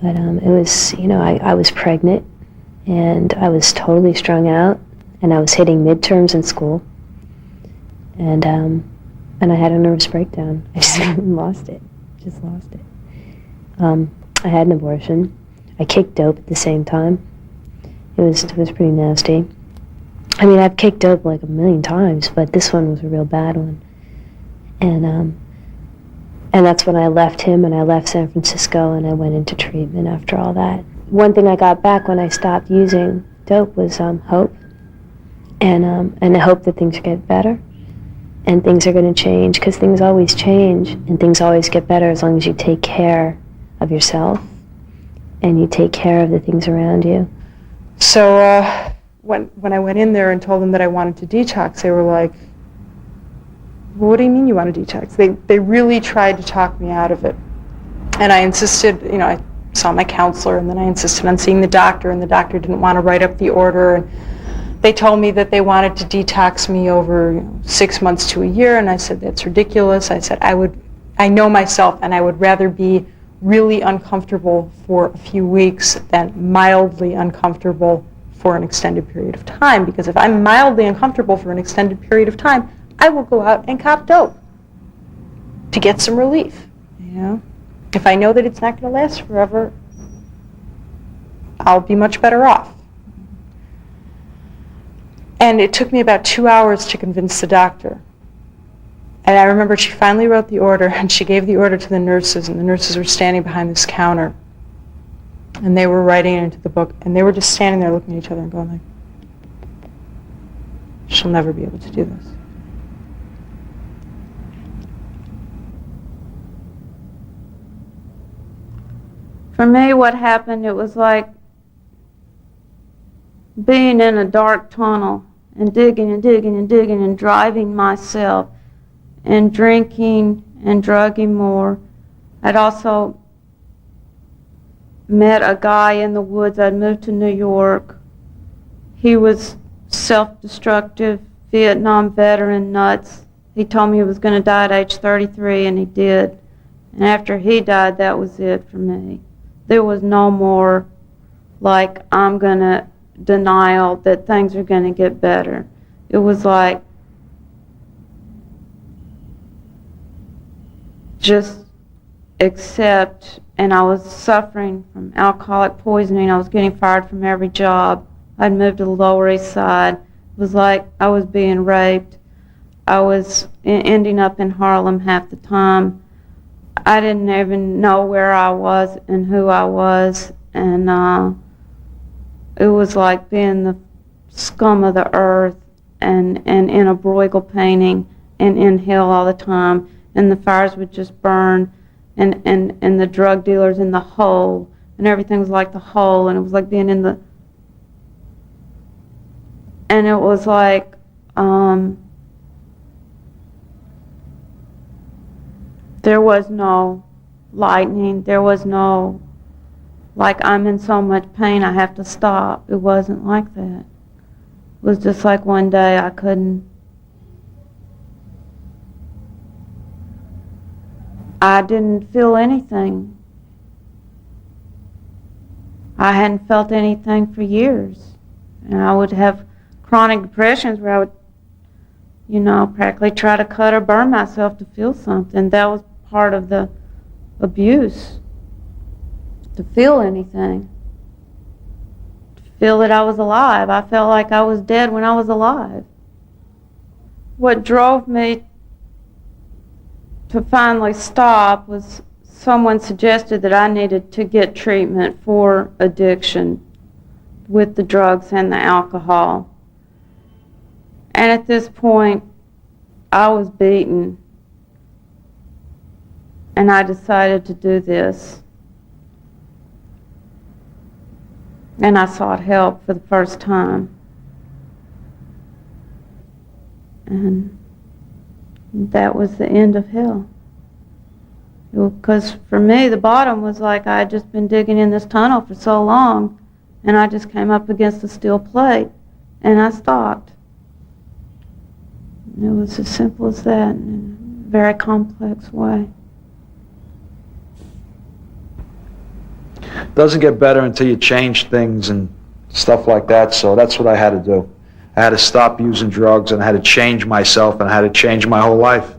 But it was, I was pregnant, and I was totally strung out, and I was hitting midterms in school, and I had a nervous breakdown. I just lost it. I had an abortion. I kicked dope at the same time. It was pretty nasty. I mean, I've kicked dope like a million times, but this one was a real bad one. And that's when I left him, and I left San Francisco, and I went into treatment after all that. One thing I got back when I stopped using dope was hope, and the hope that things get better, and things are going to change, because things always change, and things always get better as long as you take care of yourself, and you take care of the things around you. So when I went in there and told them that I wanted to detox, they were like, well, what do you mean you want to detox? They really tried to talk me out of it. And I insisted, I saw my counselor, and then I insisted on seeing the doctor, and the doctor didn't want to write up the order. And they told me that they wanted to detox me over 6 months to a year, and I said, that's ridiculous. I said, I know myself, and I would rather be really uncomfortable for a few weeks than mildly uncomfortable for an extended period of time. Because if I'm mildly uncomfortable for an extended period of time, I will go out and cop dope to get some relief. If I know that it's not going to last forever, I'll be much better off. And it took me about 2 hours to convince the doctor. And I remember she finally wrote the order, and she gave the order to the nurses, and the nurses were standing behind this counter. And they were writing it into the book, and they were just standing there looking at each other and going like, she'll never be able to do this. For me, what happened, it was like being in a dark tunnel and digging and digging and digging and driving myself and drinking and drugging more. I'd also met a guy in the woods. I'd moved to New York. He was self-destructive, Vietnam veteran nuts. He told me he was going to die at age 33, and he did. And after he died, that was it for me. There was no more like I'm going to denial that things are going to get better. It was like just accept, and I was suffering from alcoholic poisoning. I was getting fired from every job. I'd moved to the Lower East Side. It was like I was being raped. I was ending up in Harlem half the time. I didn't even know where I was and who I was, and it was like being the scum of the earth and in a Bruegel painting and in hell all the time, and the fires would just burn, and the drug dealers in the hole, and everything was like the hole, and it was like being in the, and it was like, there was no lightning, there was no, like I'm in so much pain I have to stop. It wasn't like that. It was just like one day I couldn't, I didn't feel anything. I hadn't felt anything for years. And I would have chronic depressions where I would, practically try to cut or burn myself to feel something. That was part of the abuse, to feel anything, to feel that I was alive. I felt like I was dead when I was alive. What drove me to finally stop was someone suggested that I needed to get treatment for addiction with the drugs and the alcohol. And at this point, I was beaten. And I decided to do this. And I sought help for the first time. And that was the end of hell. Because for me, the bottom was like I had just been digging in this tunnel for so long, and I just came up against a steel plate, and I stopped. And it was as simple as that, in a very complex way. doesn't get better until you change things and stuff like that. So that's what I had to do. I had to stop using drugs, and I had to change myself, and I had to change my whole life.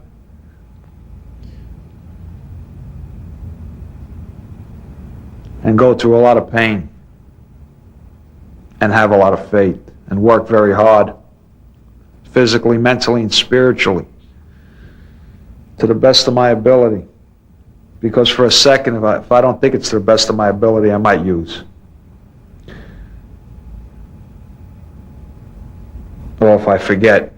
And go through a lot of pain, and have a lot of faith, and work very hard, physically, mentally, and spiritually, to the best of my ability. Because for a second, if I don't think it's to the best of my ability, I might use. Or if I forget.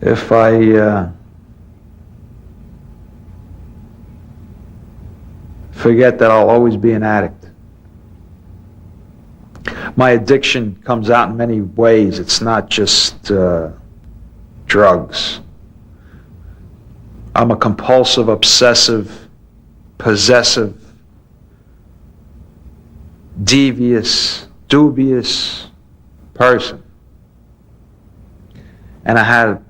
If I forget that I'll always be an addict. My addiction comes out in many ways. It's not just drugs. I'm a compulsive, obsessive, possessive, devious, dubious person. And I had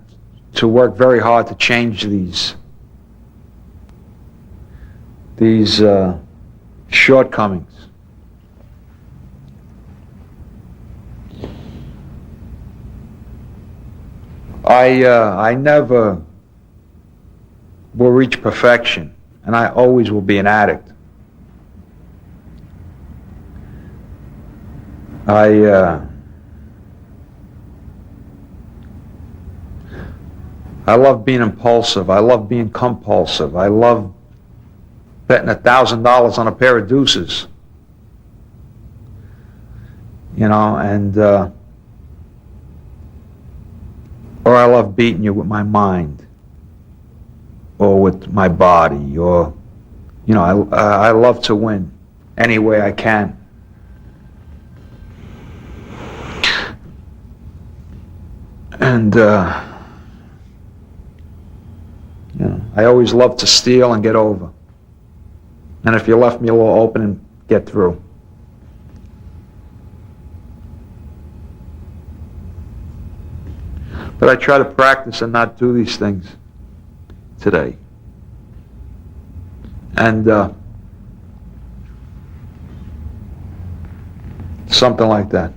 to work very hard to change these shortcomings. I never will reach perfection, and I always will be an addict. I love being impulsive. I love being compulsive. I love betting $1,000 on a pair of deuces. You know, and or I love beating you with my mind, or with my body, or, you know, I love to win any way I can. And, you know, I always love to steal and get over. And if you left me a little open, and get through. But I try to practice and not do these things today. And something like that.